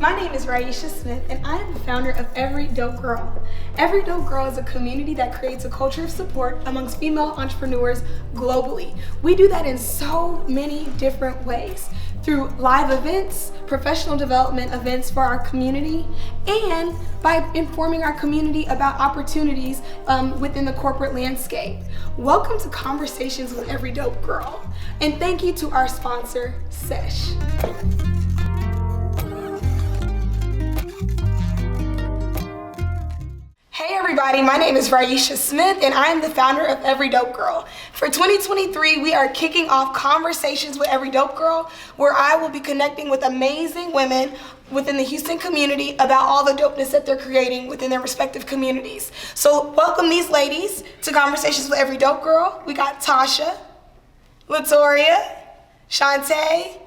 My name is Raisha Smith, and I am the founder of EveryDopeGirl. EveryDopeGirl is a community that creates a culture of support amongst female entrepreneurs globally. We do that in so many different ways, through live events, professional development events for our community, and by informing our community about opportunities within the corporate landscape. Welcome to Conversations with EveryDopeGirl, and thank you to our sponsor, Sesh. Hey everybody, my name is Raisha Smith and I am the founder of EveryDopeGirl. For 2023, we are kicking off Conversations with EveryDopeGirl, where I will be connecting with amazing women within the Houston community about all the dopeness that they're creating within their respective communities. So welcome these ladies to Conversations with EveryDopeGirl. We got Tausha, Latoria, Seante,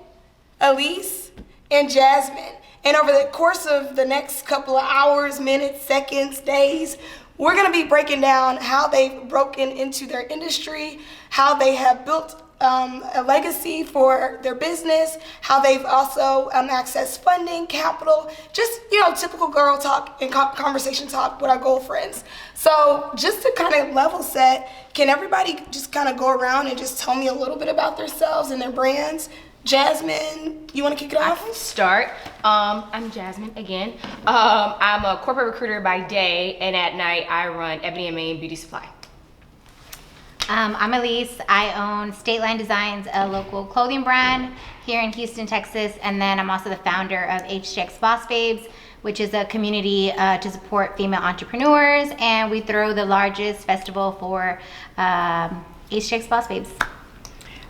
Ellyse, and Jasmine. And over the course of the next couple of hours, minutes, seconds, days, we're gonna be breaking down how they've broken into their industry, how they have built a legacy for their business, how they've also accessed funding, capital, just, typical girl talk and conversation talk with our Goalfriends. So just to kind of level set, can everybody just kind of go around and just tell me a little bit about themselves and their brands? Jasmine, you want to kick it off? I can start. I'm Jasmine again. I'm a corporate recruiter by day, and at night I run Ebony and Main Beauty Supply. I'm Ellyse. I own State Line Designs, a local clothing brand here in Houston, Texas, and then I'm also the founder of HTX Boss Babes, which is a community to support female entrepreneurs, and we throw the largest festival for HTX Boss Babes.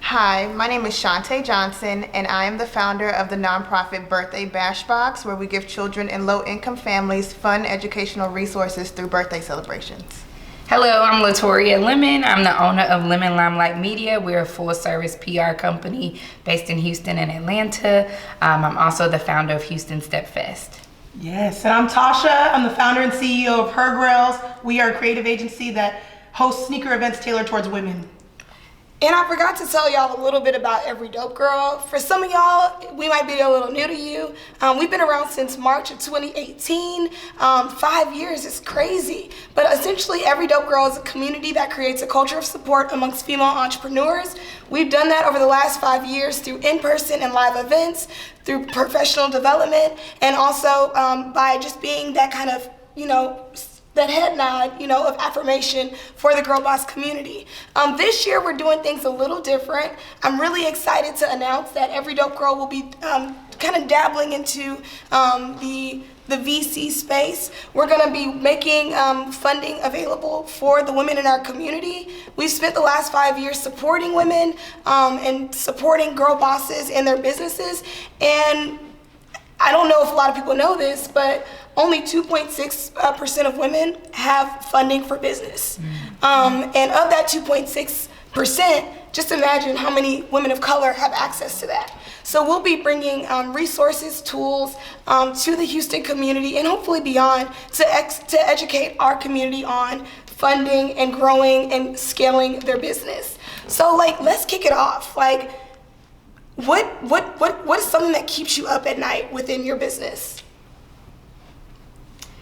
Hi, my name is Seante Johnson, and I am the founder of the nonprofit Birthday Bash Box, where we give children in low-income families fun educational resources through birthday celebrations. Hello, I'm Latoria Lemon. I'm the owner of Lemon Limelight Media. We're a full-service PR company based in Houston and Atlanta. I'm also the founder of Houston Step Fest. Yes, and I'm Tausha. I'm the founder and CEO of Grails. We are a creative agency that hosts sneaker events tailored towards women. And I forgot to tell y'all a little bit about EveryDopeGirl. For some of y'all, we might be a little new to you. We've been around since March of 2018. 5 years is crazy. But essentially, EveryDopeGirl is a community that creates a culture of support amongst female entrepreneurs. We've done that over the last 5 years through in-person and live events, through professional development, and also by just being that kind of, that head nod, of affirmation for the Girl Boss community. This year we're doing things a little different. I'm really excited to announce that EveryDopeGirl will be kind of dabbling into the VC space. We're gonna be making funding available for the women in our community. We've spent the last 5 years supporting women and supporting girl bosses in their businesses. And I don't know if a lot of people know this, but only 2.6% of women have funding for business. And of that 2.6%, just imagine how many women of color have access to that. So we'll be bringing resources, tools to the Houston community and hopefully beyond to educate our community on funding and growing and scaling their business. So let's kick it off. What is something that keeps you up at night within your business?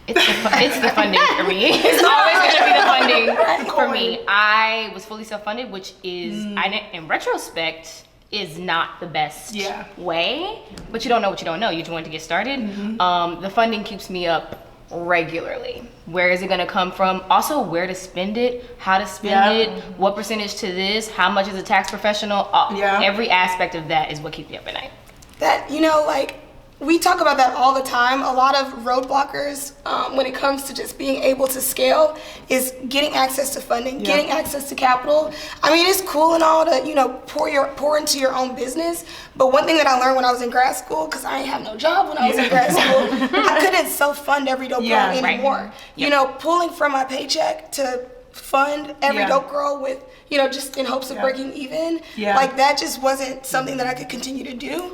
It's the funding for me. It's always going to be the funding for me. I was fully self-funded, which is, in retrospect, is not the best way. But you don't know what you don't know. You just want to get started. The funding keeps me up regularly. Where is it going to come from? Also, where to spend it, how to spend it, what percentage to this, how much is a tax professional. Every aspect of that is what keeps me up at night. That, we talk about that all the time. A lot of roadblockers when it comes to just being able to scale is getting access to funding, getting access to capital. I mean, it's cool and all to, pour into your own business. But one thing that I learned when I was in grad school, because I didn't have no job when I was in grad school, I couldn't self-fund EveryDopeGirl anymore. Right. Pulling from my paycheck to fund EveryDopeGirl with, just in hopes of breaking even. That just wasn't something that I could continue to do.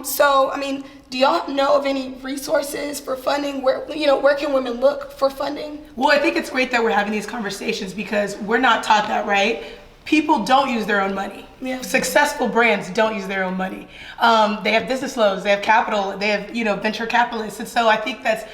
So, I mean, do y'all know of any resources for funding? Where can women look for funding? Well, I think it's great that we're having these conversations because we're not taught that, right? people don't use their own money. Yeah. Successful brands don't use their own money. They have business loans, they have capital, they have, venture capitalists. And so I think that's,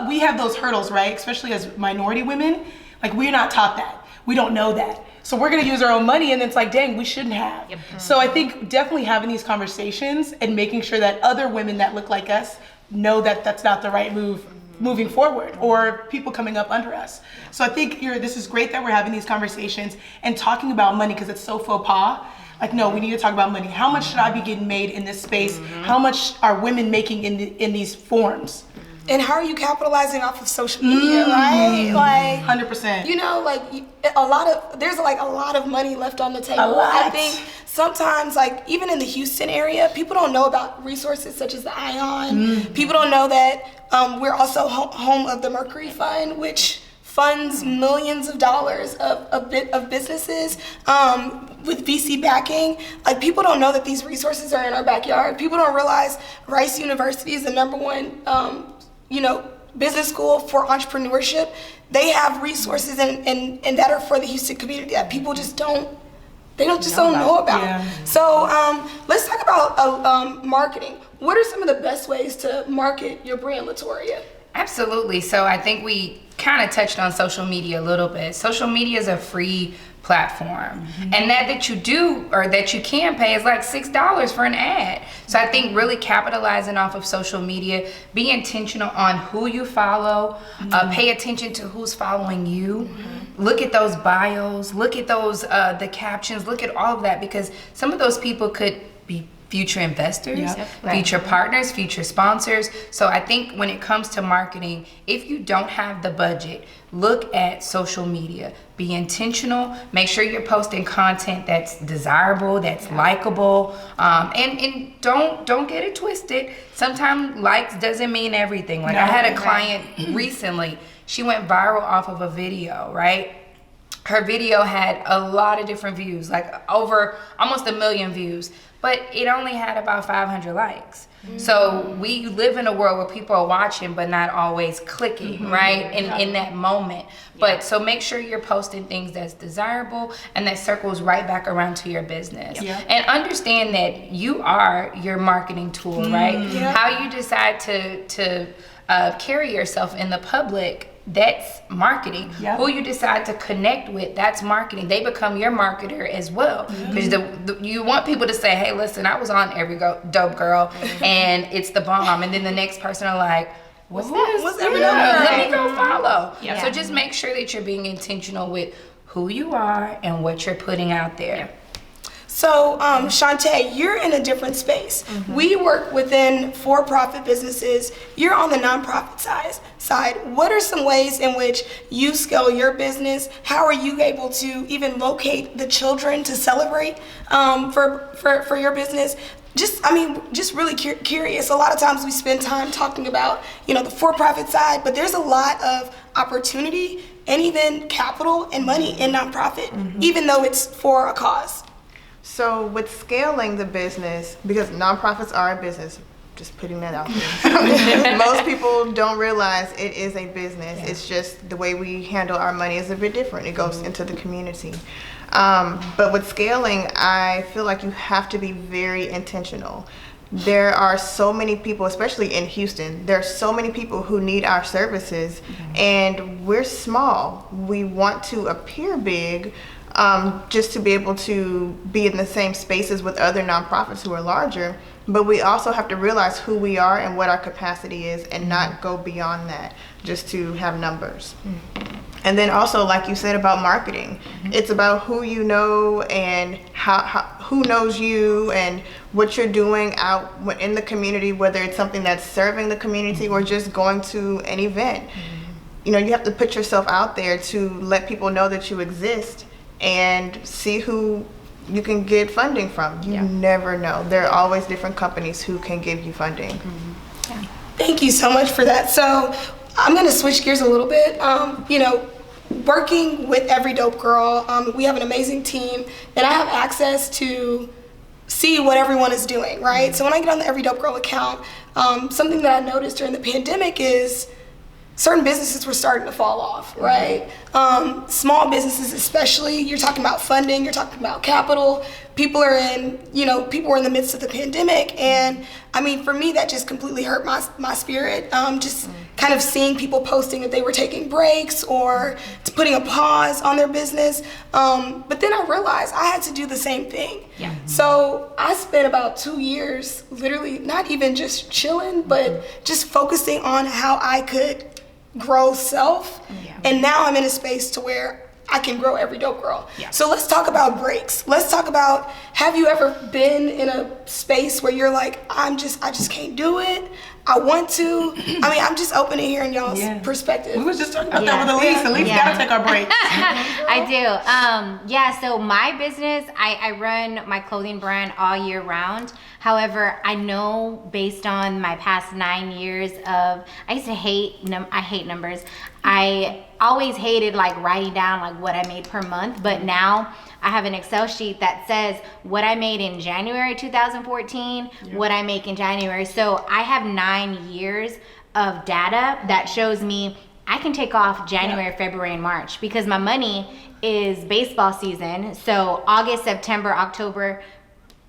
we have those hurdles, right? Especially as minority women, like we're not taught that. We don't know that. So we're gonna use our own money and it's like, dang, we shouldn't have. Yep. So I think definitely having these conversations and making sure that other women that look like us know that that's not the right move moving forward, or people coming up under us. So I think this is great that we're having these conversations and talking about money, because it's so faux pas. Like, no, we need to talk about money. How much should I be getting made in this space? How much are women making in these forms? And how are you capitalizing off of social media, right? Like 100%. There's like a lot of money left on the table. A lot. I think sometimes, like even in the Houston area, people don't know about resources such as the ION. People don't know that we're also home of the Mercury Fund, which funds millions of dollars of businesses with VC backing. Like, people don't know that these resources are in our backyard. People don't realize Rice University is the #1 business school for entrepreneurship. They have resources and that are for the Houston community that people just don't know about. Yeah. So let's talk about marketing. What are some of the best ways to market your brand, Latoria? Absolutely. So I think we kind of touched on social media a little bit. Social media is a free platform, and that you do, or that you can pay, is like $6 for an ad. So I think really capitalizing off of social media, be intentional on who you follow, pay attention to who's following you. Look at those bios, look at those the captions, look at all of that, because some of those people could be future investors, future partners, future sponsors. So I think when it comes to marketing, if you don't have the budget, look at social media. Be intentional. Make sure you're posting content that's desirable, that's likable, and don't get it twisted. Sometimes likes doesn't mean everything. Like, I had a client recently. She went viral off of a video, right? Her video had a lot of different views, like over almost 1 million views, but it only had about 500 likes. So we live in a world where people are watching but not always clicking, right? In that moment. But so make sure you're posting things that's desirable and that circles right back around to your business. And understand that you are your marketing tool, right? How you decide to carry yourself in the public, that's marketing. Who you decide to connect with, that's marketing. They become your marketer as well, because you want people to say, hey, listen, I was on EveryDopeGirl and it's the bomb, and then the next person are like, what's this? What's EveryDopeGirl? Let me go follow. So just make sure that you're being intentional with who you are and what you're putting out there. So, Seante, you're in a different space. We work within for-profit businesses. You're on the nonprofit side. What are some ways in which you scale your business? How are you able to even locate the children to celebrate for your business? Just really curious. A lot of times we spend time talking about, the for-profit side, but there's a lot of opportunity and even capital and money in nonprofit, even though it's for a cause. So with scaling the business, because nonprofits are a business, just putting that out there. Most people don't realize it is a business. It's just the way we handle our money is a bit different. It goes into the community. But with scaling, I feel like you have to be very intentional. There are so many people, especially in Houston, there are so many people who need our services, and we're small. We want to appear big, just to be able to be in the same spaces with other nonprofits who are larger, but we also have to realize who we are and what our capacity is, and not go beyond that just to have numbers. And then also, like you said about marketing, it's about who you know and who knows you and what you're doing out in the community, whether it's something that's serving the community or just going to an event. You have to put yourself out there to let people know that you exist, and see who you can get funding from. You never know. There are always different companies who can give you funding. Thank you so much for that. So I'm going to switch gears a little bit. Working with EveryDopeGirl, we have an amazing team, and I have access to see what everyone is doing, right? So when I get on the EveryDopeGirl account, something that I noticed during the pandemic is certain businesses were starting to fall off, right? Small businesses especially, you're talking about funding, you're talking about capital. People were in the midst of the pandemic, and I mean, for me, that just completely hurt my spirit. Just kind of seeing people posting that they were taking breaks or putting a pause on their business. But then I realized I had to do the same thing. Yeah. So I spent about 2 years literally not even just chilling, but just focusing on how I could grow self. And now I'm in a space to where I can grow every dope girl. Yeah. So let's talk about breaks. Let's talk about, have you ever been in a space where you're like, I just can't do it. I want to. I mean, I'm just open to hearing y'all's perspective. We was just talking about that with Ellyse. Ellyse gotta take our breaks. I do. So my business, I run my clothing brand all year round. However, I know based on my past 9 years of, I hate numbers. I always hated like writing down like what I made per month, but now I have an Excel sheet that says what I made in January 2014, what I make in January. So I have 9 years of data that shows me I can take off January, February, and March because my money is baseball season. So August, September, October,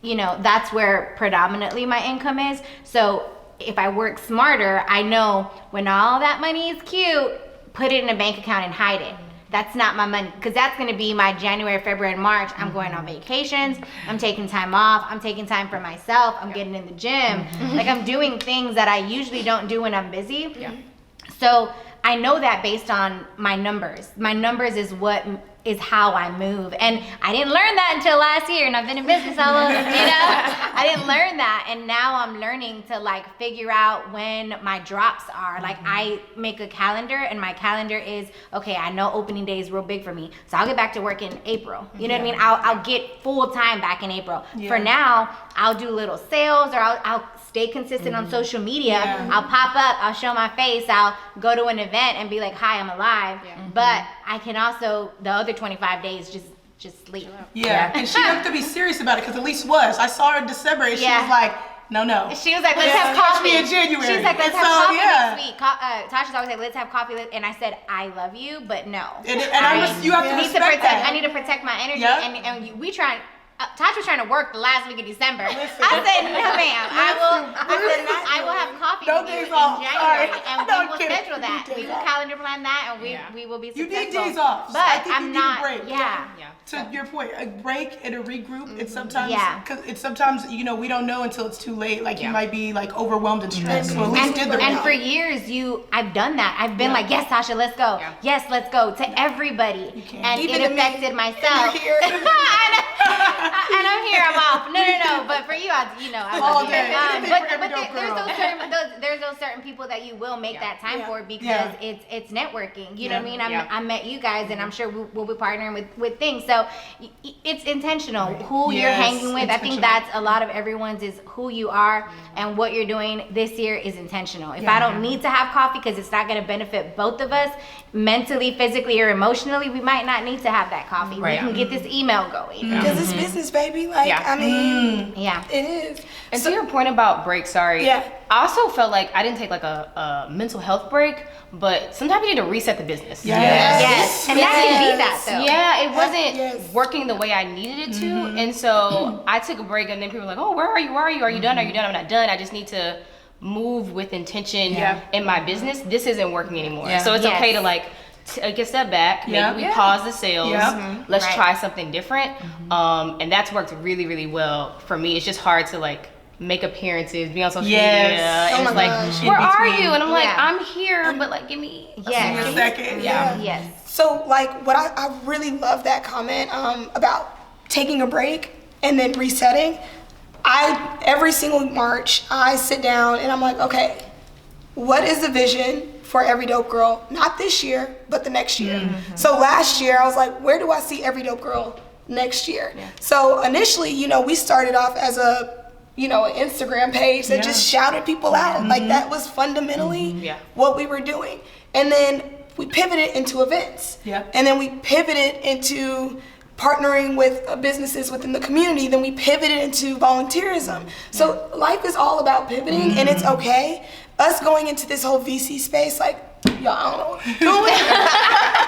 that's where predominantly my income is. So if I work smarter, I know when all that money is cute, put it in a bank account and hide it. That's not my money, because that's going to be my January, February, and March. I'm going on vacations. I'm taking time off. I'm taking time for myself. I'm getting in the gym. Like, I'm doing things that I usually don't do when I'm busy. Yeah. So I know that based on my numbers. My numbers is how I move. And I didn't learn that until last year, and I've been in business all over, I didn't learn that, and now I'm learning to like figure out when my drops are. Like, I make a calendar, and my calendar is, okay, I know opening day is real big for me, so I'll get back to work in April. You know what I mean? I'll get full time back in April. For now, I'll do little sales, or I'll stay consistent on social media. I'll pop up, I'll show my face, I'll go to an event and be like, hi, I'm alive. But I can also, the other 25 days, just sleep. And she have to be serious about it, because Ellyse was. I saw her in December, and she was like, no. She was like, let's have coffee. Catch me in January. She was like, let's have coffee next week. Tasha's always like, let's have coffee. And I said, I love you, but no. And you have to respect that. I need to protect my energy. And we try. Tasha was trying to work the last week of December. I said, no, ma'am. I will have coffee with you in January, and we will schedule that. We will calendar plan that, and we will be successful. You need days off, but I think I'm not. You need a break. To your point, a break and a regroup. It's sometimes we don't know until it's too late. Like, you might be like overwhelmed and stressed. So Ellyse did the and for years, I've done that. I've been like, yes, Tasha, let's go. Yes, let's go to everybody, and even it affected myself. And I'm here, I'm off. No. But for you, I all day. But there's those certain people that you will make that time for, because it's networking. You know what I mean? I met you guys, and I'm sure we'll be partnering with things. So it's intentional. Who you're hanging with. I think that's a lot of everyone's is who you are and what you're doing this year is intentional. If I don't need to have coffee because it's not going to benefit both of us mentally, physically, or emotionally, we might not need to have that coffee. We can get this email going. Because it's business, baby. Like, I mean, it is. And to your point about breaks, I also felt like I didn't take like a mental health break, but sometimes you need to reset the business. Yes. And that can be that, though. Yeah, it wasn't working the way I needed it to. And so I took a break, and then people were like, oh, where are you? Are you done? Are you done? I'm not done. I just need to move with intention in my business. This isn't working anymore. So it's okay to like take a step back. Maybe we pause the sales. Let's try something different. And that's worked really, really well for me. It's just hard to like make appearances, be on social media. And it's like, where are you? And I'm like, I'm here, but like, give me a second. Yes. So like, what I really love that comment about taking a break and then resetting. Every single March, I sit down and I'm like, okay, what is the vision for Every Dope Girl? Not this year, but the next year. So last year, I was like, where do I see Every Dope Girl next year? So initially, we started off as an Instagram page that just shouted people out. Like, that was fundamentally what we were doing. And then we pivoted into events. And then we pivoted into partnering with businesses within the community. Then we pivoted into volunteerism. So life is all about pivoting, and it's okay. Us going into this whole VC space, like, y'all, I don't know what I'm doing.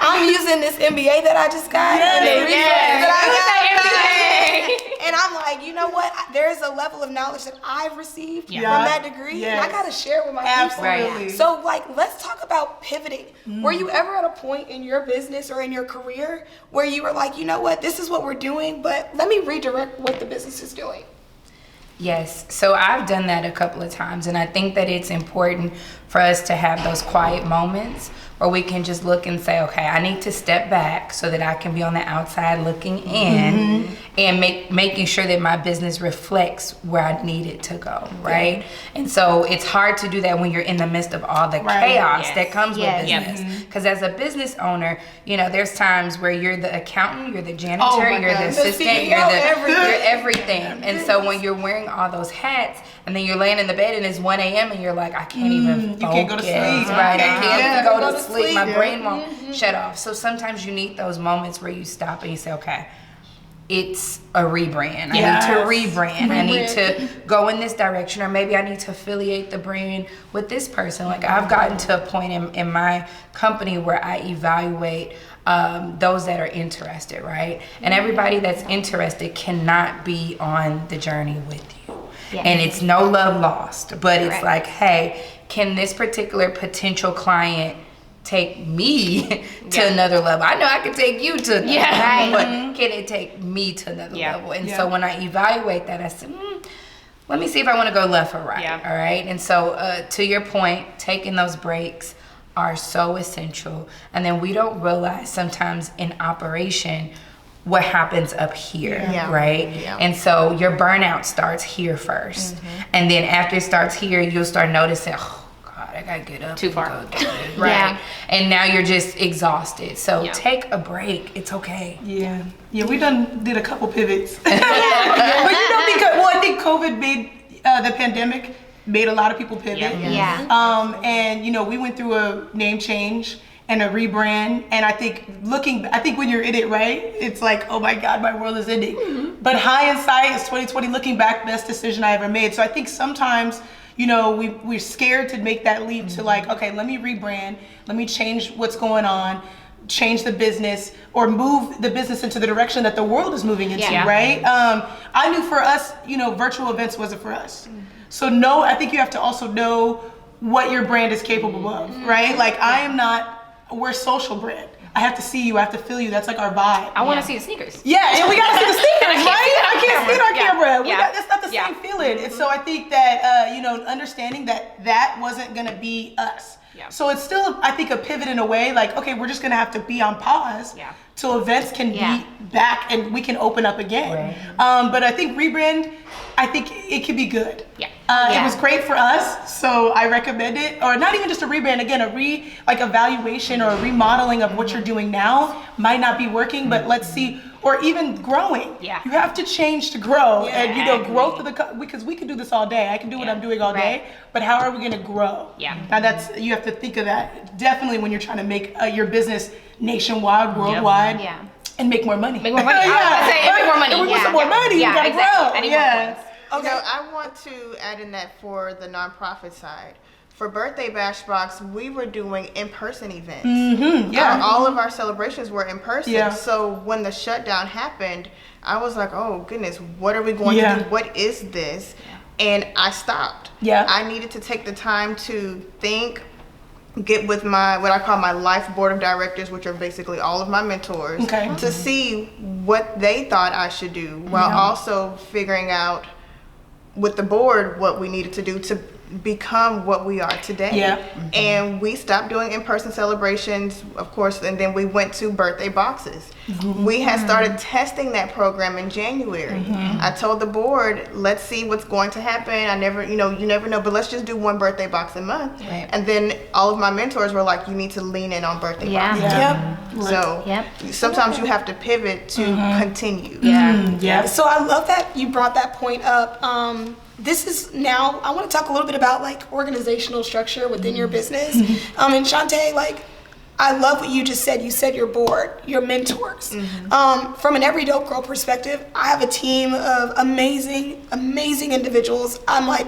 I'm using this MBA that I just got. And the resources that I got. And I'm like, you know what? There's a level of knowledge that I've received from that degree, and I gotta share with my people. Absolutely. So, like, let's talk about pivoting. Were you ever at a point in your business or in your career where you were like, you know what? This is what we're doing, but let me redirect what the business is doing? Yes, so I've done that a couple of times, and I think that it's important for us to have those quiet moments where we can just look and say, okay, I need to step back so that I can be on the outside looking in and making sure that my business reflects where I need it to go, right? And so it's hard to do that when you're in the midst of all the chaos that comes with business. Because as a business owner, you know, there's times where you're the accountant, you're the janitor, you're the assistant, you're everything. And so when you're wearing all those hats and then you're laying in the bed and it's 1 a.m. and you're like, I can't even focus. You can't go to sleep. Right, I can't go to sleep. My brain won't shut off. So sometimes you need those moments where you stop and you say, okay, it's a rebrand. I need to rebrand. I need to go in this direction, or maybe I need to affiliate the brand with this person. Like I've gotten to a point in my company where I evaluate those that are interested, right? And everybody that's interested cannot be on the journey with you. And it's no love lost, but it's like, hey, can this particular potential client take me to another level? I know I can take you to another level, but can it take me to another level? And so when I evaluate that, I said, let me see if I want to go left or right. All right. And so to your point, taking those breaks are so essential. And then we don't realize sometimes in operation what happens up here, right? And so your burnout starts here first. And then after it starts here, you'll start noticing, oh God, I gotta get up. Too far. Right. And now you're just exhausted. So take a break. It's okay. Yeah, we did a couple pivots. But you know, because I think COVID made the pandemic made a lot of people pivot. And you know, we went through a name change and a rebrand, and I think when you're in it, right, it's like, oh my God, my world is ending. But hindsight is 2020. Looking back, best decision I ever made. So I think sometimes, you know, we're scared to make that leap to like, okay, let me rebrand, let me change what's going on, change the business, or move the business into the direction that the world is moving into, right? I knew for us, you know, virtual events wasn't for us. So I think you have to also know what your brand is capable of, right? Like we're a social brand. I have to see you, I have to feel you. That's like our vibe. I want to see the sneakers. Yeah, and we gotta see the sneakers, right? I can't see it on camera. That's not the same feeling. And so I think that, you know, understanding that wasn't gonna be us. So it's still, I think, a pivot in a way, like, okay, we're just gonna have to be on pause so events can be back and we can open up again. But I think rebrand, I think it could be good. It was great for us, so I recommend it. Or not even just a rebrand, again, evaluation or a remodeling of what you're doing now might not be working, but let's see, or even growing. You have to change to grow, and you know, growth of because we can do this all day. I can do what I'm doing all day, but how are we going to grow? Now you have to think of that definitely when you're trying to make your business nationwide, worldwide, and make more money. Make more money. Make more money. And we want some more money. You gotta grow. I need more points. Okay. You know, I want to add in that for the nonprofit side. For Birthday Bash Box, we were doing in-person events. All of our celebrations were in person. So when the shutdown happened, I was like, oh goodness, what are we going to do? What is this? And I stopped. I needed to take the time to think, get with what I call my life board of directors, which are basically all of my mentors, to see what they thought I should do, while also figuring out with the board what we needed to do to become what we are today. And we stopped doing in-person celebrations, of course, and then we went to birthday boxes. We had started testing that program in January. I told the board, let's see what's going to happen. You never know, but let's just do one birthday box a month. And then all of my mentors were like, you need to lean in on birthday boxes. So sometimes you have to pivot to continue. So I love that you brought that point up. This is now, I want to talk a little bit about like organizational structure within your business. And Seante, like, I love what you just said. You said your board, your mentors. From an EveryDopeGirl perspective, I have a team of amazing individuals. I'm like,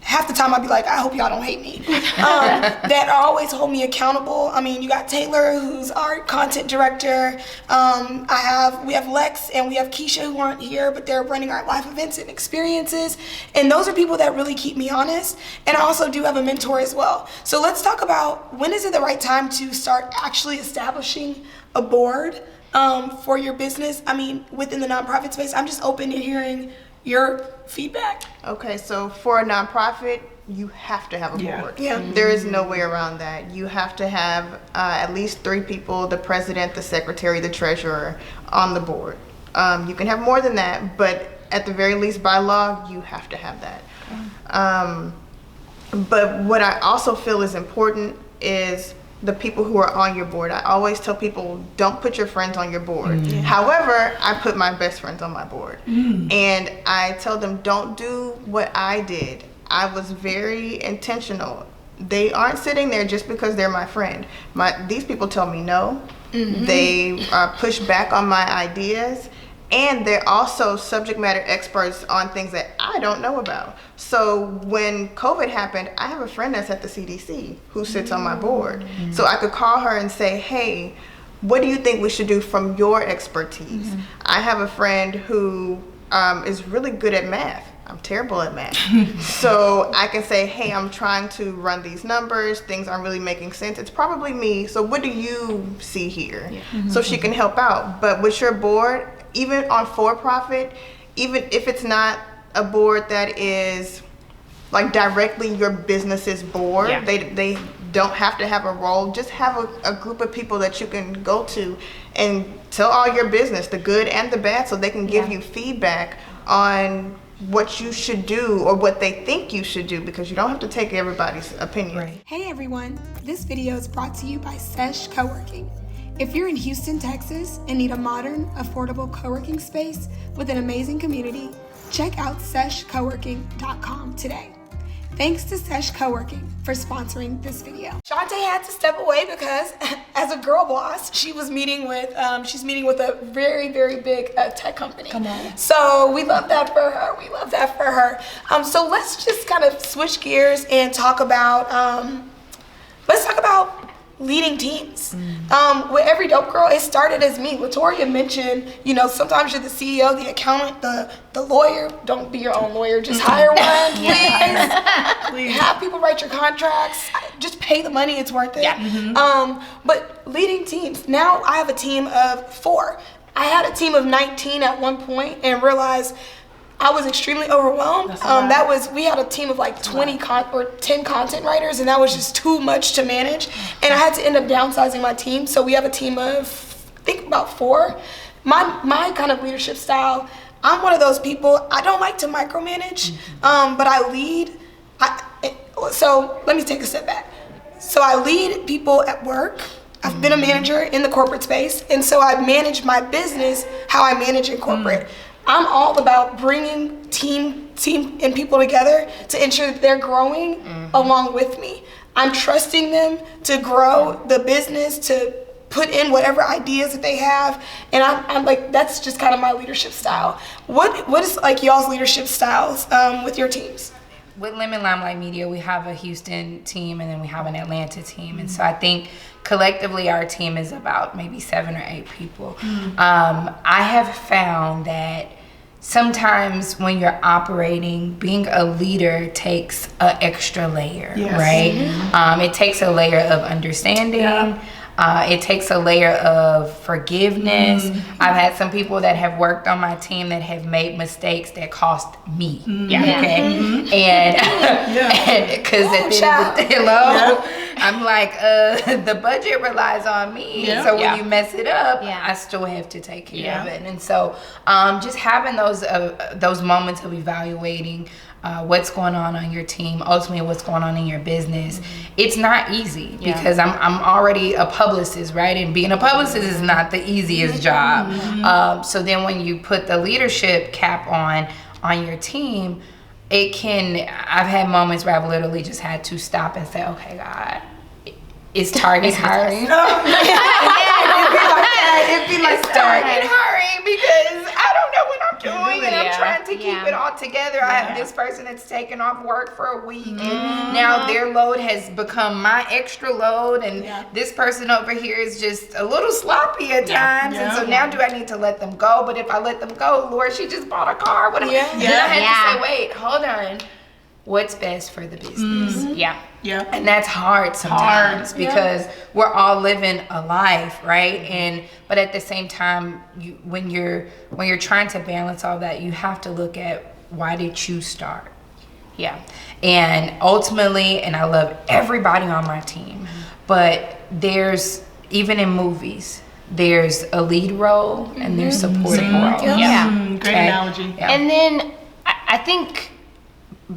half the time I'd be like, I hope y'all don't hate me, that always hold me accountable. I mean, you got Taylor, who's our content director. We have Lex and we have Keisha, who aren't here, but they're running our live events and experiences. And those are people that really keep me honest. And I also do have a mentor as well. So let's talk about, when is it the right time to start actually establishing a board for your business? I mean, within the nonprofit space, I'm just open to hearing your feedback. Okay, so for a nonprofit, you have to have a board. Yeah. There is no way around that. You have to have at least 3 people, the president, the secretary, the treasurer, on the board. You can have more than that, but at the very least, by law, you have to have that. But what I also feel is important is the people who are on your board. I always tell people, don't put your friends on your board. However, I put my best friends on my board. And I tell them, don't do what I did. I was very intentional. They aren't sitting there just because they're my friend. These people tell me no. They push back on my ideas. And they're also subject matter experts on things that I don't know about. So when COVID happened, I have a friend that's at the CDC who sits on my board. So I could call her and say, hey, what do you think we should do from your expertise? I have a friend who is really good at math. I'm terrible at math. So I can say, hey, I'm trying to run these numbers. Things aren't really making sense. It's probably me. So what do you see here? So she can help out. But with your board, even on for-profit, even if it's not a board that is like directly your business's board, they don't have to have a role. Just have a group of people that you can go to and tell all your business, the good and the bad, so they can give you feedback on what you should do or what they think you should do, because you don't have to take everybody's opinion. Hey everyone, this video is brought to you by Sesh Co-working. If you're in Houston, Texas and need a modern, affordable co-working space with an amazing community, check out seshcoworking.com today. Thanks to Sesh Co-working for sponsoring this video. Seante had to step away because as a girl boss, she's meeting with a very, very big tech company. Come on. So we love that for her. So let's just kind of switch gears and talk about, leading teams. With Every Dope Girl, it started as me. Latoria mentioned, sometimes you're the CEO, the accountant, the lawyer. Don't be your own lawyer, just hire one, please. Have people write your contracts. Just pay the money, it's worth it. But leading teams, now I have a team of 4. I had a team of 19 at one point and realized I was extremely overwhelmed. We had a team of like 10 content writers, and that was just too much to manage. And I had to end up downsizing my team. So we have a team of, I think, about 4. My kind of leadership style, I'm one of those people, I don't like to micromanage, but I lead. So let me take a step back. So I lead people at work. I've been a manager in the corporate space, and so I manage my business how I manage in corporate. I'm all about bringing team and people together to ensure that they're growing along with me. I'm trusting them to grow the business, to put in whatever ideas that they have, and I'm like, that's just kind of my leadership style. What is like y'all's leadership styles with your teams? With Lemon Limelight Media, we have a Houston team and then we have an Atlanta team. And so I think collectively our team is about maybe 7 or 8 people. I have found that sometimes when you're operating, being a leader takes an extra layer, right? It takes a layer of understanding. It takes a layer of forgiveness. I've had some people that have worked on my team that have made mistakes that cost me. And because at the end of the day, I'm like, the budget relies on me. So when you mess it up, I still have to take care of it. And so just having those moments of evaluating what's going on your team, ultimately what's going on in your business. It's not easy because I'm already a publicist, right? And being a publicist is not the easiest job. So then when you put the leadership cap on your team, I've had moments where I've literally just had to stop and say, okay, God, is Target hiring? It'd be like Target hiring. tiring because I don't know what I'm doing and I'm Yeah. trying to keep it all together. I have this person that's taken off work for a week and now their load has become my extra load and this person over here is just a little sloppy at times. And so now do I need to let them go? But if I let them go, Lord, she just bought a car. What am I? Then I had to say, wait, hold on. What's best for the business? Yeah. And that's hard sometimes because we're all living a life, right? But at the same time, when you're trying to balance all that, you have to look at why did you start? Yeah. And ultimately, and I love everybody on my team, but there's, even in movies, there's a lead role and there's supporting roles. Great analogy. And then I think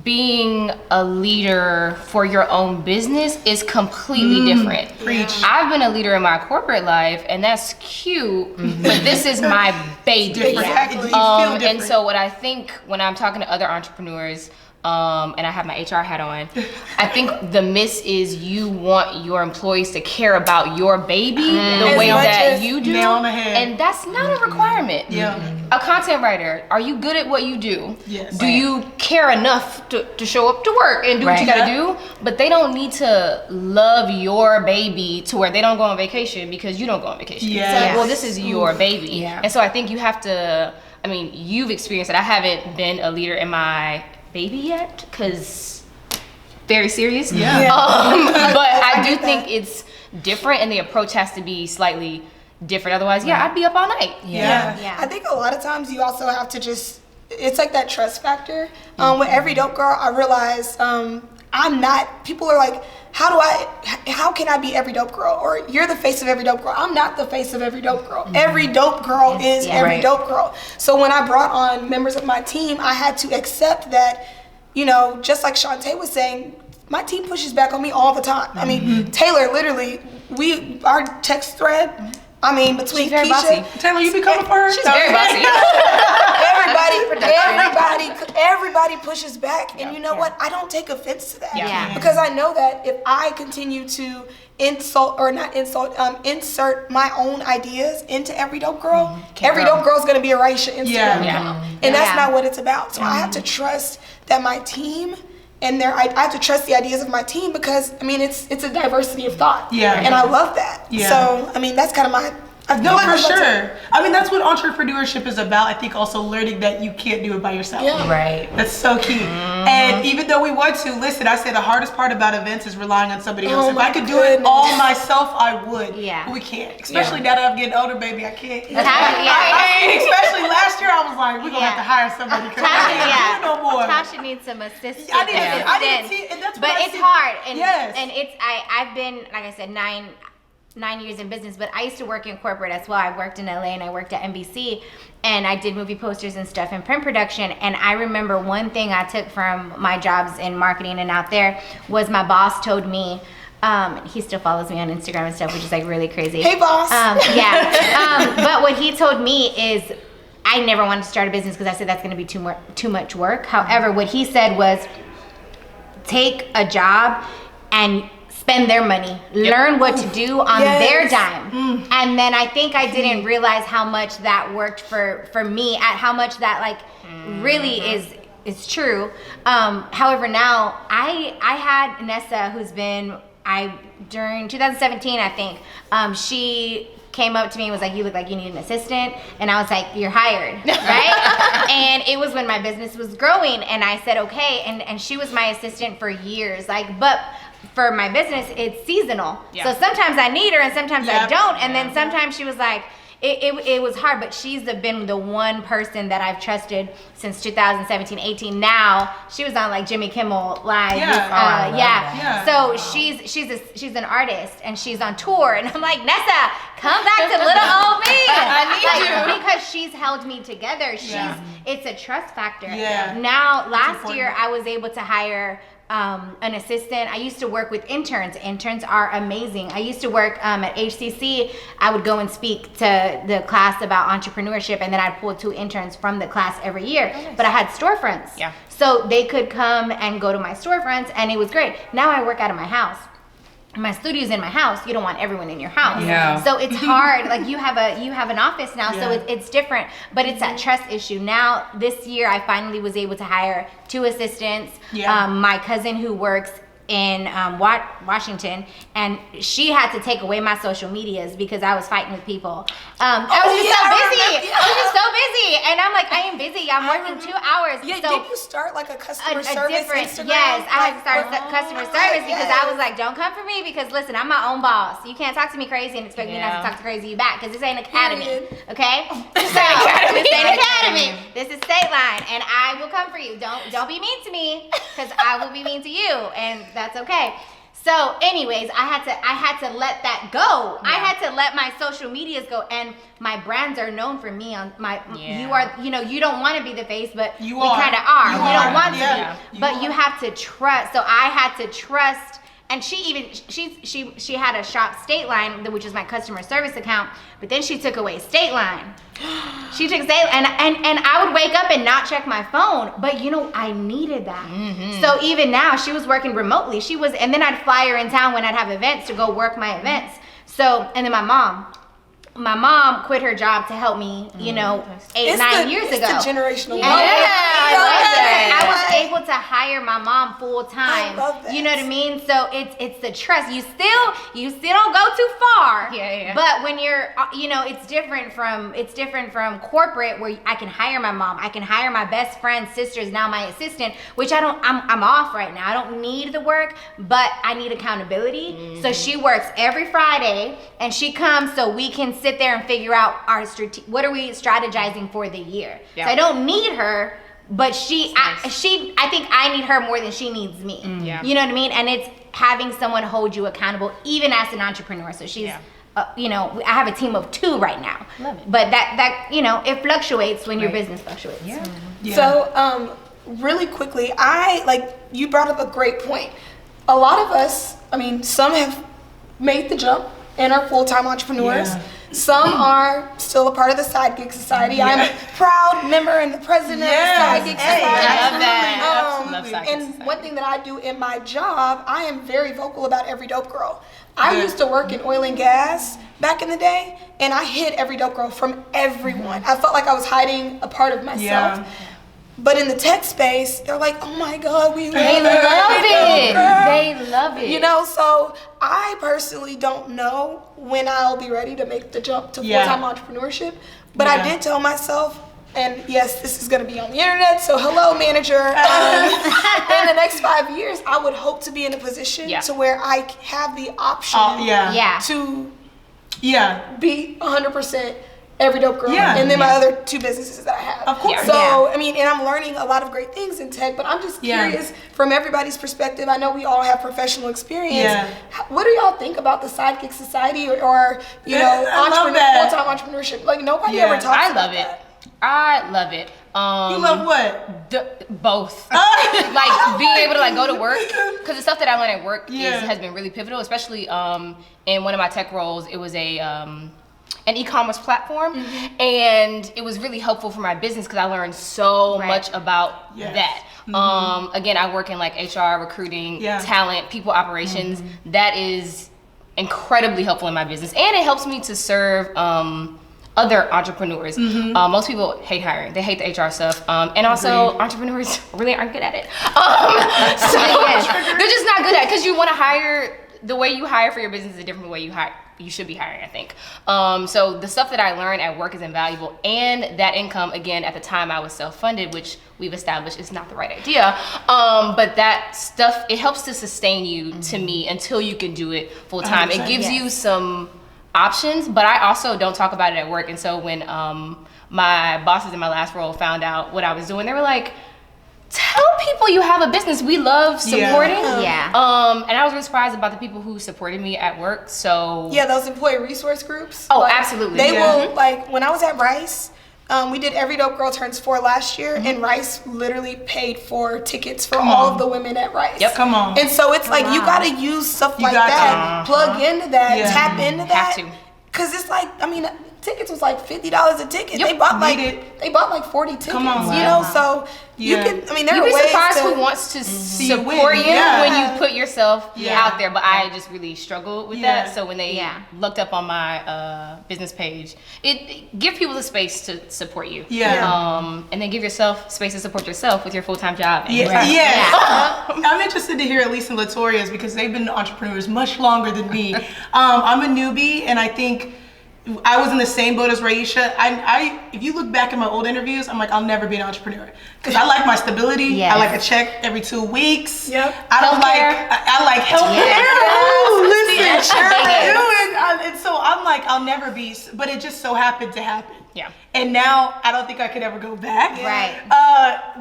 being a leader for your own business is completely different. Preach. I've been a leader in my corporate life, and that's cute, but this is my baby. Exactly. You feel different. And so what I think when I'm talking to other entrepreneurs, and I have my HR hat on, I think the miss is you want your employees to care about your baby the way that you do. Nail on the head. And that's not a requirement. A content writer, are you good at what you do? Yes. Do you care enough to show up to work and do what you gotta do? But they don't need to love your baby to where they don't go on vacation because you don't go on vacation. Yes. Well, this is your baby. And so I think you have to, I mean, you've experienced it. I haven't been a leader in my baby yet because very serious. But I do think it's different and the approach has to be slightly different. Otherwise, I'd be up all night. I think a lot of times you also have to just, it's like that trust factor. With Every Dope Girl, I realized I'm not, people are like, how can I be Every Dope Girl? Or you're the face of Every Dope Girl. I'm not the face of Every Dope Girl. Every Dope Girl is Every Dope Girl. So when I brought on members of my team, I had to accept that, you know, just like Seante was saying, my team pushes back on me all the time. I mean, Taylor, literally, our text thread, I mean, between She's very Keisha, bossy. Taylor, you be coming for her? She's very bossy. everybody pushes back, and you know what? I don't take offense to that because I know that if I continue to insert my own ideas into Every Dope Girl, Every Dope Girl is going to be a Raisha Instagram account, and that's not what it's about. So I have to trust that my team. And I have to trust the ideas of my team because I mean it's a diversity of thought. And I love that. So I mean that's kind of my No, for sure. I mean, that's what entrepreneurship is about. I think also learning that you can't do it by yourself. Right. That's so key. And even though we want to, listen, I say the hardest part about events is relying on somebody else. If I could do it all myself, I would. But we can't. Especially now that I'm getting older, baby, I can't. Especially last year, I was like, we're going to have to hire somebody because I can't do it no more. Tasha needs some assistance. I need to see, and that's but what it's hard. And, yes. And it's, I've been, like I said, nine years in business, but I used to work in corporate as well. I worked in LA and I worked at NBC and I did movie posters and stuff in print production. And I remember one thing I took from my jobs in marketing and out there was my boss told me, he still follows me on Instagram and stuff, which is like really crazy. Hey boss. But what he told me is I never wanted to start a business because I said that's going to be too much work. However, what he said was take a job and spend their money, learn what to do on their dime. And then I think I didn't realize how much that worked for me, at how much that like really is true. However, now I had Nessa, who's been, during 2017, I think, she came up to me and was like, you look like you need an assistant. And I was like, you're hired, right? And it was when my business was growing and I said, okay. And she was my assistant for years, but for my business, it's seasonal. So sometimes I need her and sometimes I don't. And then sometimes she was like, it was hard, but she's been the one person that I've trusted since 2017, 18. Now she was on like Jimmy Kimmel Live. So she's an artist and she's on tour. And I'm like, Nessa, come back to little old me. I need you. Because she's held me together. It's a trust factor. Now, last year I was able to hire an assistant. I used to work with interns. Interns are amazing. I used to work at HCC. I would go and speak to the class about entrepreneurship, and then I'd pull 2 interns from the class every year. But I had storefronts. So they could come and go to my storefronts, and it was great. Now I work out of my house. my studio's in my house. You don't want everyone in your house. Yeah. So it's hard. Like you have an office now, so it's different. But it's that trust issue. Now this year, I finally was able to hire 2 assistants. Yeah. My cousin who works in Washington, and she had to take away my social medias because I was fighting with people. I was just so busy. I was just so busy, and I'm like, I am busy. I'm working 2 hours. Yeah, so did you start like a customer service Instagram? Yes, I had to start customer service because I was like, don't come for me because listen, I'm my own boss. You can't talk to me crazy and expect me not to talk to crazy you back because this ain't academy, okay? This ain't academy. This is State Line, and I will come for you. Don't be mean to me because I will be mean to you, and that's okay. So anyways, I had to let that go. I had to let my social medias go, and my brands are known for me on my you are, you don't want to be the face, but we kind of are. We don't want to be. But you have to trust. So I had to trust. And she had a shop State Line, which is my customer service account, but then she took away State Line. She took State Line, and I would wake up and not check my phone, but I needed that. Mm-hmm. So even now, she was working remotely. And then I'd fly her in town when I'd have events to go work my events. So, and then my mom quit her job to help me, 9 years ago. It's the generational wealth. I was able to hire my mom full time. I love that. You know what I mean? So it's the trust. You still don't go too far. Yeah. But when you're, it's different from corporate where I can hire my mom. I can hire my best friend's sister's now my assistant, which I'm off right now. I don't need the work, but I need accountability. Mm-hmm. So she works every Friday and she comes so we can sit there and figure out what are we strategizing for the year. Yeah. So I don't need her, but I think I need her more than she needs me. Yeah. You know what I mean? And it's having someone hold you accountable, even as an entrepreneur. So she's, I have a team of 2 right now. Love it. But that it fluctuates when your business fluctuates. Yeah. Yeah. So really quickly, you brought up a great point. A lot of us, some have made the jump and are full-time entrepreneurs. Yeah. Some are still a part of the Side Gig Society. Yeah. I'm a proud member and the president of the Side Gig Society. I love that. Love Side Gig Society. One thing that I do in my job, I am very vocal about Every Dope Girl. I used to work in oil and gas back in the day, and I hid Every Dope Girl from everyone. I felt like I was hiding a part of myself. Yeah. But in the tech space, they're like, oh my God, we love it. They love it. So I personally don't know when I'll be ready to make the jump to full-time entrepreneurship. But I did tell myself, and yes, this is going to be on the internet, so hello, manager. In the next 5 years, I would hope to be in a position to where I have the option to be 100% Every Dope Girl, and then my other 2 businesses that I have. Of course. So, and I'm learning a lot of great things in tech, but I'm just curious from everybody's perspective. I know we all have professional experience. Yeah. What do y'all think about the Side Gig Society or full-time entrepreneurship? Like, nobody ever talks about that. I love it. You love what? Both. Like being able to go to work, because the stuff that I learned at work has been really pivotal, especially in one of my tech roles. It was an e-commerce platform, and it was really helpful for my business because I learned so much about that. Mm-hmm. Again, I work in HR, recruiting, talent, people operations. Mm-hmm. That is incredibly helpful in my business, and it helps me to serve other entrepreneurs. Mm-hmm. Most people hate hiring. They hate the HR stuff, and also entrepreneurs really aren't good at it. So they're just not good at it because you want to hire. The way you hire for your business is a different way you should be hiring, I think. So the stuff that I learned at work is invaluable, and that income, again, at the time I was self-funded, which we've established is not the right idea. But that stuff, it helps to sustain you, to me, until you can do it full time. It gives you some options, but I also don't talk about it at work. And so when my bosses in my last role found out what I was doing, they were like, tell people you have a business. We love supporting. And I was really surprised about the people who supported me at work. So those employee resource groups. Oh, absolutely. They will when I was at Rice, we did Every Dope Girl Turns 4 last year, and Rice literally paid for tickets for all of the women at Rice. Yep. Come on. And so it's you gotta use stuff like that, plug into that, tap into that. Have to. Cause it's tickets was like $50 a ticket. They bought like 40 tickets. Come on, you know, so you can. I mean, there are You'd be ways surprised to, who wants to support win. you Yeah. when you put yourself out there. But I just really struggled with Yeah. that. So when they looked up on my business page, it give people the space to support you. And then give yourself space to support yourself with your full-time job. And I'm interested to hear Ellyse and Latoria's because they've been entrepreneurs much longer than me. I'm a newbie, and I think I was in the same boat as Raisha. If you look back at my old interviews, I'm like, I'll never be an entrepreneur because I like my stability. Yes. I like a check every 2 weeks. Yep. I like healthcare. Yeah. And so I'm like, I'll never be. But it just so happened to happen. Yeah. And now I don't think I could ever go back. Right.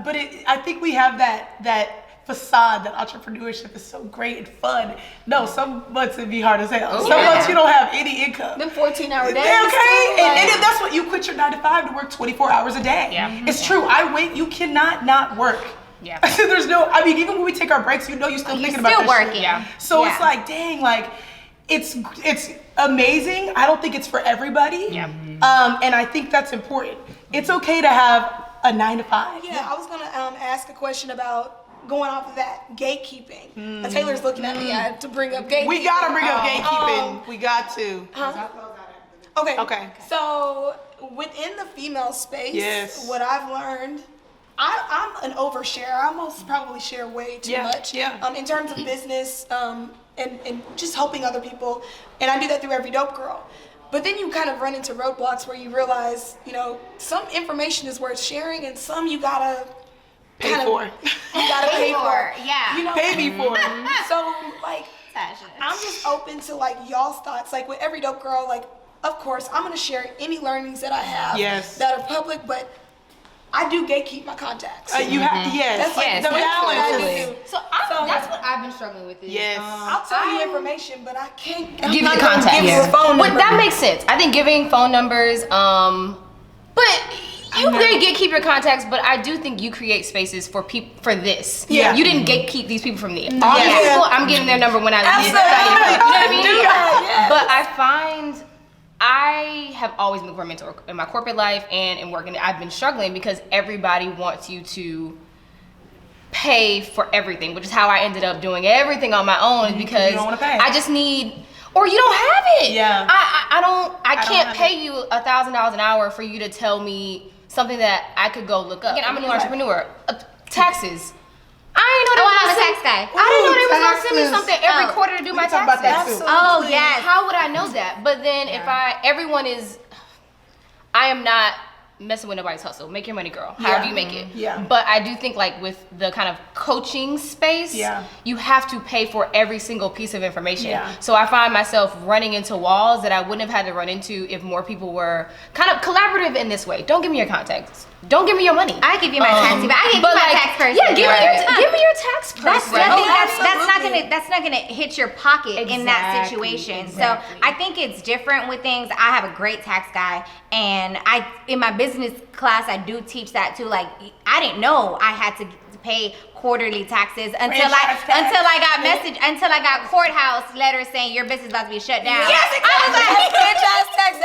But I think we have that facade that entrepreneurship is so great and fun. No, some months it'd be hard as hell. Some months you don't have any income. them 14-hour days. Yeah, okay. too, And that's what you quit your 9 to 5 to work 24 hours a day. Yeah. It's true. You cannot not work. Yeah. There's no, I mean, even when we take our breaks, you know you're still thinking about still that working. shit. Yeah. So it's like, dang, like, it's amazing. I don't think it's for everybody. Yeah. And I think that's important. It's okay to have a 9 to 5. Yeah, I was gonna ask a question about going off of that gatekeeping. Taylor's looking at me. I had to bring up gatekeeping. We gotta bring up gatekeeping. We got to. Okay. So within the female space, what I've learned, I'm an oversharer. I almost probably share way too much. Yeah. In terms of business, and just helping other people, and I do that through EveryDopeGirl. But then you kind of run into roadblocks where you realize, you know, some information is worth sharing, and some you gotta Pay for. You gotta pay for. Yeah. You know, Pay me for it. so like, I'm just open to like y'all's thoughts. Like with EveryDopeGirl, like of course I'm gonna share any learnings that I have that are public, but I do gatekeep my contacts. You have That's like the balance. I do. So that's what I've been struggling with. I'll tell you information, but I can't give you not the gonna contact. give you a phone number. But that makes sense. I think giving phone numbers, but you gatekeep your contacts, but I do think you create spaces for people for this. Yeah. You didn't gatekeep these people from me. All these people, I'm getting their number when I leave. You know what I mean? But I find I have always been for a mentor in my corporate life and in work, and I've been struggling because everybody wants you to pay for everything, which is how I ended up doing everything on my own, because you don't wanna pay. I just need, or you don't have it. Yeah. I can't pay you $1,000 an hour for you to tell me something that I could go look up. Again, I'm a new entrepreneur. Taxes. I didn't know I'm a tax guy. I didn't know they was gonna send me taxes. something every quarter to do my talk taxes. about that too. Oh, yes. How would I know that? But then if I am not messing with nobody's hustle. Make your money, girl. However you make it. Yeah. But I do think like with the kind of coaching space, you have to pay for every single piece of information. Yeah. So I find myself running into walls that I wouldn't have had to run into if more people were kind of collaborative in this way. Don't give me your contacts. Don't give me your money. I give you my tax, but I give you my tax person. Yeah, give me your tax person. That's not gonna hit your pocket in that situation. So I think it's different with things. I have a great tax guy, and in my business class I do teach that too. Like I didn't know I had to pay quarterly taxes until I got courthouse letters saying your business is about to be shut down. Yes, exactly. I was like, franchise tax.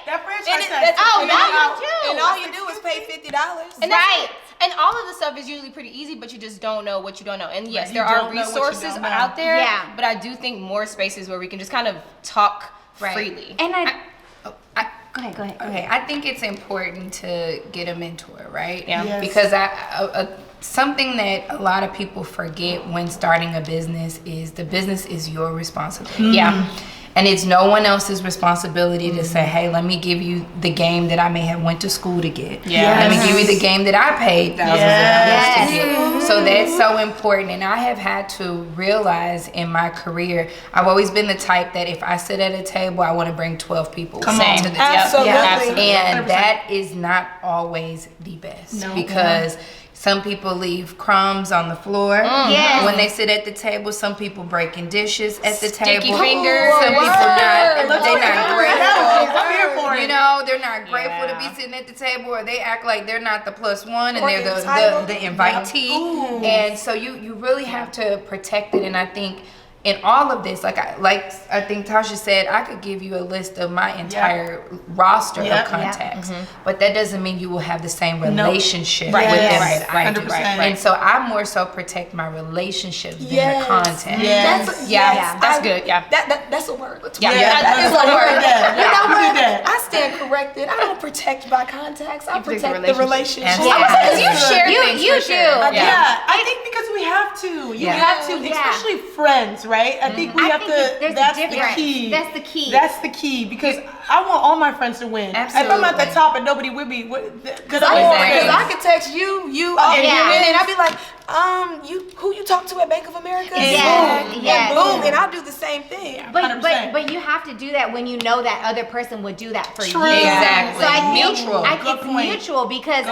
That franchise tax. that one too. And all you do is pay $50. And right. And all of the stuff is usually pretty easy, but you just don't know what you don't know. And yes, there are resources out there. Yeah. But I do think more spaces where we can just kind of talk freely. And Go ahead. Okay, I think it's important to get a mentor, right? Yeah. Yes. Because something that a lot of people forget when starting a business is the business is your responsibility. Yeah. And it's no one else's responsibility to say, hey, let me give you the game that I may have went to school to get. Yes. Let me give you the game that I paid thousands of dollars to get. So that's so important. And I have had to realize in my career, I've always been the type that if I sit at a table, I want to bring 12 people to the table. Absolutely. And that is not always the best because some people leave crumbs on the floor when they sit at the table. Some people breaking dishes at the table. Sticky fingers. Some people they're not grateful. I'm here for it. You know, they're not grateful to be sitting at the table, or they act like they're not the plus one and Or they're the invitee. And so you really have to protect it. And I think in all of this, like I think Tausha said, I could give you a list of my entire roster of contacts, but that doesn't mean you will have the same relationship with them that I do. And so I more so protect my relationships than the contact. That's good. Yeah, that's a word. That is a word. You know what? I stand corrected. I don't protect my contacts. I protect the relationship. Because you share things. You for do. sure. Yeah, I think because we have to. You have to, especially friends, right? I think we have to. That's the key. That's the key. That's the key because I want all my friends to win. Absolutely. If I'm at the top and nobody with me, because I could text you, and I'd be like, who you talk to at Bank of America? Boom, and I'll do the same thing. But you have to do that when you know that other person would do that for you. Exactly. So I mutual. It's mutual because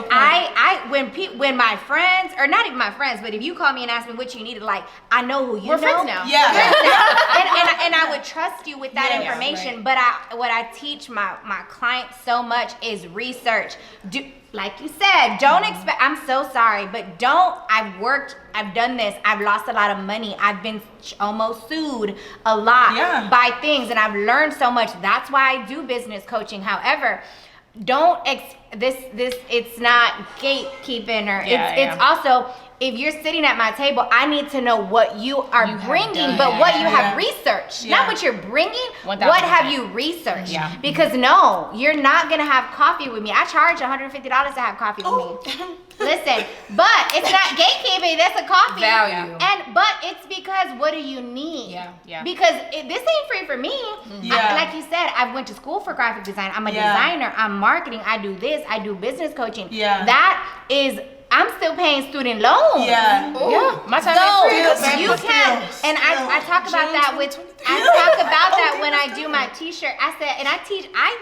when my friends, or not even my friends, but if you call me and ask me what you needed, like I know who you We're know. friends now. And I would trust you with that information. But what I teach my clients so much is research. Like you said, don't expect, I'm so sorry, but I've done this, I've lost a lot of money, I've been almost sued a lot by things, and I've learned so much. That's why I do business coaching. However, it's not gatekeeping, or it's also, if you're sitting at my table, I need to know what you are bringing, but what you have researched. Not what you're bringing, 1000%. what have you researched? Because no, you're not going to have coffee with me. I charge $150 to have coffee with me. Listen, but it's not gatekeeping, that's a coffee. Value. But it's because what do you need? Because this ain't free for me. Like you said, I went to school for graphic design. I'm a designer, I'm marketing, I do this, I do business coaching. That is, I'm still paying student loans. My time is free. You can, and I talk about that when I do my t-shirt. I said, and I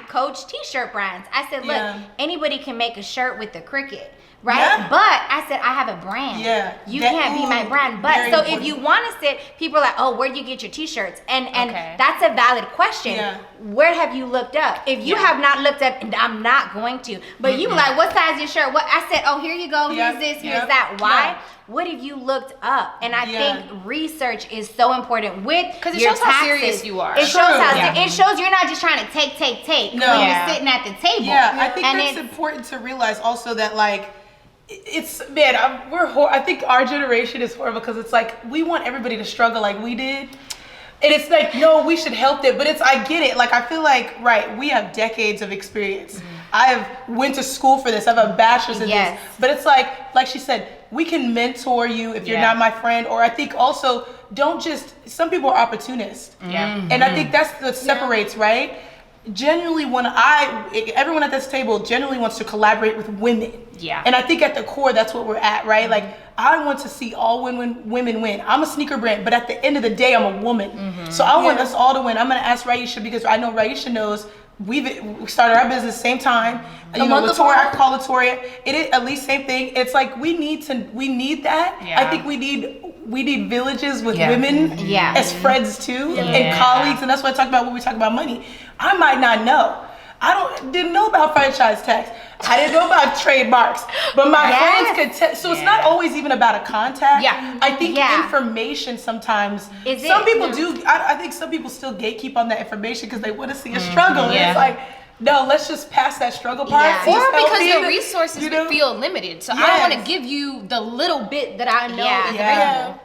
coach t-shirt brands. I said, look, anybody can make a shirt with the cricket. Right? But I said, I have a brand. You can't be my brand. But so if you want to sit, people are like, oh, where do you get your t-shirts? And that's a valid question. Where have you looked up? If you have not looked up, and I'm not going to, but you were like, what size is your shirt? What? I said, oh, here you go. Here's this, here's that. Why? What have you looked up? And I think research is so important because it shows how serious you are. It shows you're not just trying to take when you're sitting at the table. I think that's important to realize also that, like, I think our generation is horrible because it's like we want everybody to struggle like we did. And it's like, no, we should help them. But I get it. Like, I feel like, we have decades of experience. I have went to school for this. I have a bachelor's in this. But it's like she said, we can mentor you if you're not my friend. Or I think also, some people are opportunists. And I think that's what separates, right? Generally, everyone at this table generally wants to collaborate with women. And I think at the core, that's what we're at, right? Like, I want to see all women win. I'm a sneaker brand, but at the end of the day, I'm a woman. So I want us all to win. I'm going to ask Raisha because I know Raisha knows we started our business same time. Latoya, I call Latoya. It is at least same thing. It's like we need that. I think we need villages with women as friends too, and colleagues, and that's what I talk about when we talk about money. I might not know. Didn't know about franchise tax. I didn't know about trademarks, but my friends could tell. So it's not always even about a contact. I think information sometimes. Some people do. I think some people still gatekeep on that information because they want to see a struggle. And it's like, no, let's just pass that struggle part. Or because the resources feel limited. So I don't want to give you the little bit that I know is available.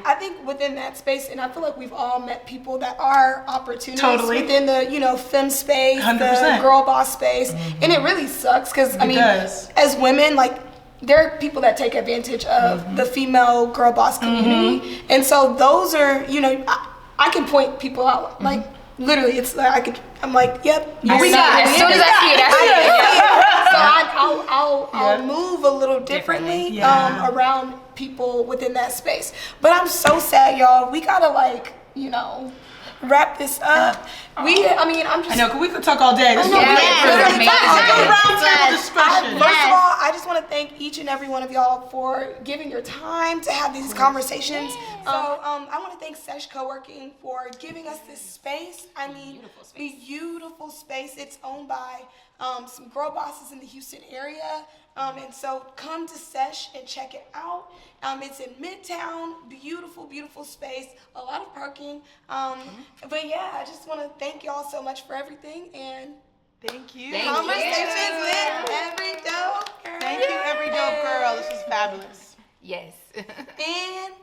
I think within that space, and I feel like we've all met people that are opportunists within the, femme space, 100%. The girl boss space. And it really sucks because, as women, like, there are people that take advantage of the female girl boss community. And so those are, I can point people out, like, literally, it's like I'm like, yep. As soon as I see it, So I'll move a little differently around people within that space. But I'm so sad, y'all. We gotta wrap this up. I know, cause we could talk all day. This First of all, I just want to thank each and every one of y'all for giving your time to have these conversations. I want to thank Sesh Co-working for giving us this space. Beautiful space. It's owned by some girl bosses in the Houston area. And so come to Sesh and check it out. It's in Midtown, beautiful, beautiful space, a lot of parking. But yeah, I just want to thank y'all so much for everything, and Thank you. conversations with Every Dope Girl. Thank you, Every Dope Girl. This was fabulous. Yes. And